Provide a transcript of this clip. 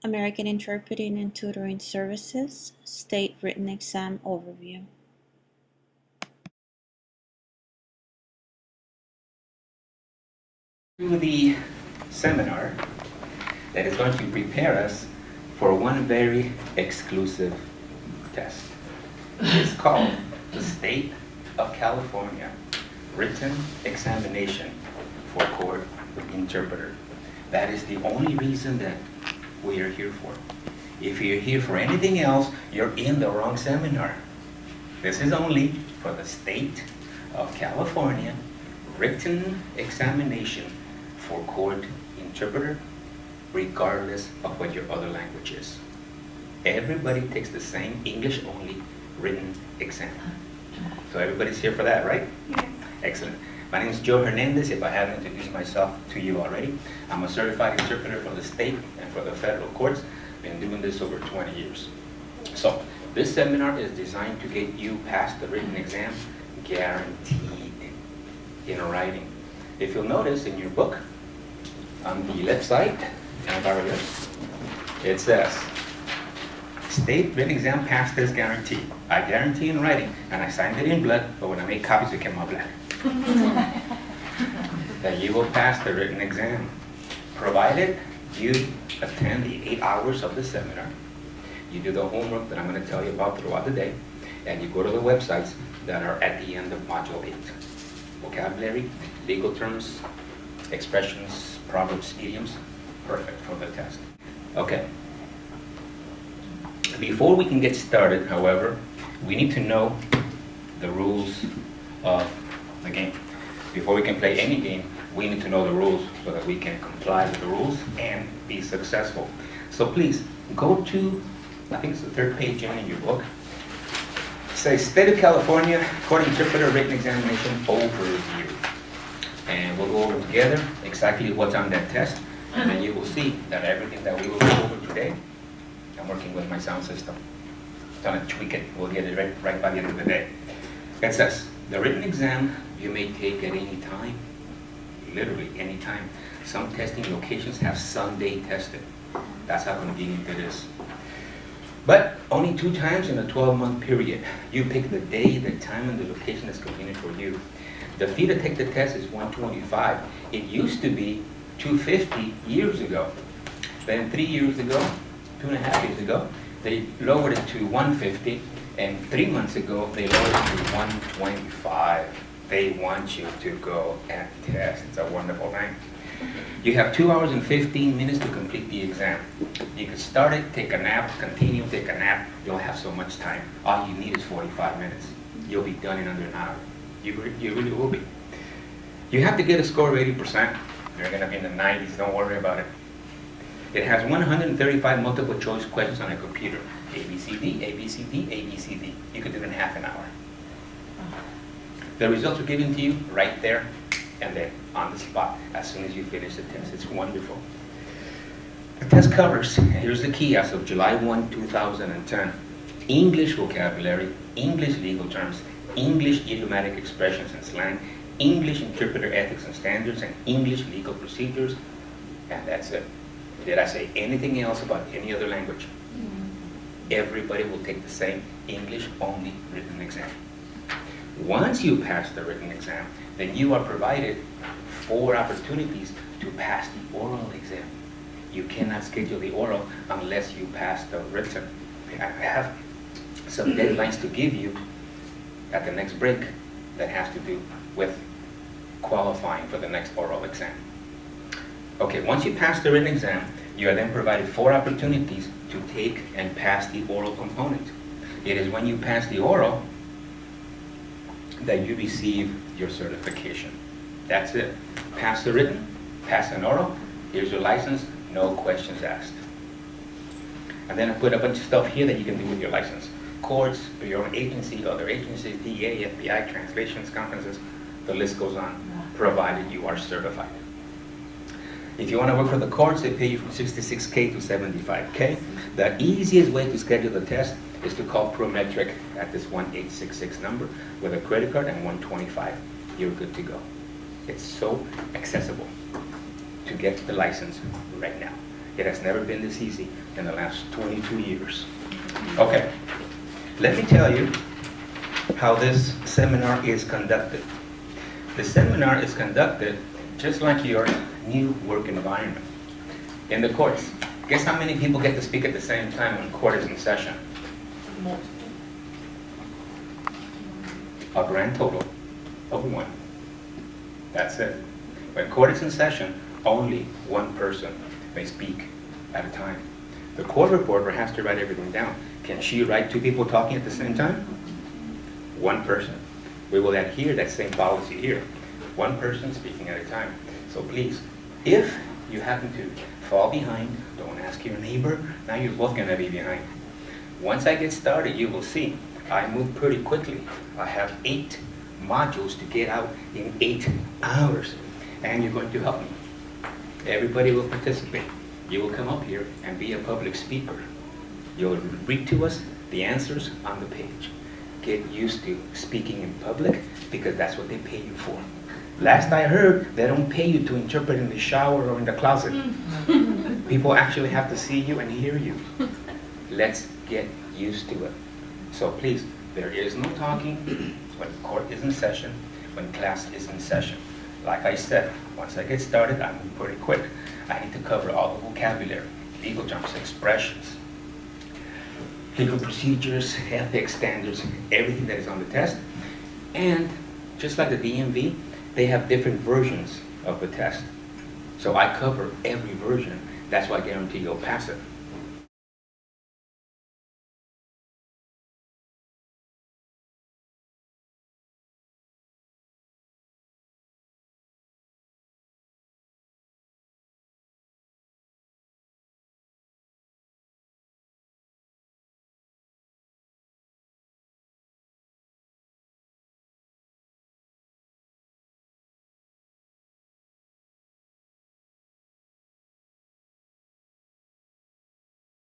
American Interpreting and Tutoring Services State Written Exam Overview. To the seminar that is going to prepare us for one very exclusive test. It's called the State of California Written Examination for Court Interpreter. That is the only reason that we are here for. If you're here for anything else, you're in the wrong seminar. This is only for the State of California Written Examination for Court Interpreter, regardless of what your other language is. Everybody takes the same English only written exam. So everybody's here for that, right? Yes. Excellent. My name is Joe Hernandez, if I haven't introduced myself to you already. I'm a certified interpreter for the state and for the federal courts. Been doing this over 20 years. So this seminar is designed to get you past the written exam, guaranteed in writing. If you'll notice in your book, on the left side, and over here, it says, State Written Exam Pass Test Guarantee. I guarantee in writing, and I signed it in blood, but when I make copies, it came out black. That you will pass the written exam, provided you attend the 8 hours of the seminar, you do the homework that I'm going to tell you about throughout the day, and you go to the websites that are at the end of Module 8. Vocabulary, legal terms, expressions, proverbs, idioms, perfect for the test. Okay. Before we can get started, however, we need to know the rules of the game. Before we can play any game, we need to know the rules so that we can comply with the rules and be successful. So please, go to, I think it's the third page in your book. Say, State of California Court Interpreter Written Examination Overview. And we'll go over together exactly what's on that test, and then you will see that everything that we will go over today, I'm working with my sound system. Trying to tweak it. We'll get it right by the end of the day. It says, the written exam you may take at any time, literally any time. Some testing locations have Sunday testing. That's how convenient it is. But only 2 times in a 12-month period. You pick the day, the time, and the location that's convenient for you. The fee to take the test is $125. It used to be $250 years ago. Then 3 years ago, 2.5 years ago, they lowered it to $150, and 3 months ago, they lowered it to $125. They want you to go and test. It's a wonderful thing. You have 2 hours and 15 minutes to complete the exam. You can start it, take a nap, continue, take a nap. You'll have so much time. All you need is 45 minutes. You'll be done in under an hour. You really will be. You have to get a score of 80%. You're going to be in the 90s. Don't worry about it. It has 135 multiple choice questions on a computer. A, B, C, D, A, B, C, D, A, B, C, D. You could do it in half an hour. The results are given to you right there and then on the spot as soon as you finish the test. It's wonderful. The test covers, here's the key, as of July 1, 2010, English vocabulary, English legal terms, English idiomatic expressions and slang, English interpreter ethics and standards, and English legal procedures, and that's it. Did I say anything else about any other language? Everybody will take the same English only written exam. Once you pass the written exam, then you are provided 4 opportunities to pass the oral exam. You cannot schedule the oral unless you pass the written. I have some deadlines to give you at the next break that has to do with qualifying for the next oral exam. Okay, once you pass the written exam, you are then provided 4 opportunities to take and pass the oral component. It is when you pass the oral that you receive your certification. That's it. Pass the written, pass an oral, here's your license, no questions asked. And then I put a bunch of stuff here that you can do with your license. Courts, your own agency, other agencies, DEA, FBI, translations, conferences, the list goes on, provided you are certified. If you want to work for the courts, they pay you from $66K to $75K. The easiest way to schedule the test is to call Prometric at this 1-866 number with a credit card and $125. You're good to go. It's so accessible to get the license right now. It has never been this easy in the last 22 years. Okay, let me tell you how this seminar is conducted. The seminar is conducted just like your new work environment. In the courts, guess how many people get to speak at the same time when court is in session? A grand total of 1. That's it. When court is in session, only one person may speak at a time. The court reporter has to write everything down. Can she write 2 people talking at the same time? 1 person. We will adhere that same policy here. 1 person speaking at a time. So please, if you happen to fall behind, don't ask your neighbor. Now you're both going to be behind. Once I get started, you will see I move pretty quickly. I have 8 modules to get out in 8 hours. And you're going to help me. Everybody will participate. You will come up here and be a public speaker. You'll read to us the answers on the page. Get used to speaking in public because that's what they pay you for. Last I heard, they don't pay you to interpret in the shower or in the closet. People actually have to see you and hear you. Let's get used to it. So please, there is no talking when court is in session, when class is in session. Like I said, once I get started, I move pretty quick. I need to cover all the vocabulary, legal terms, expressions, legal procedures, ethics, standards, everything that is on the test. And just like the DMV, they have different versions of the test. So I cover every version. That's why I guarantee you'll pass it.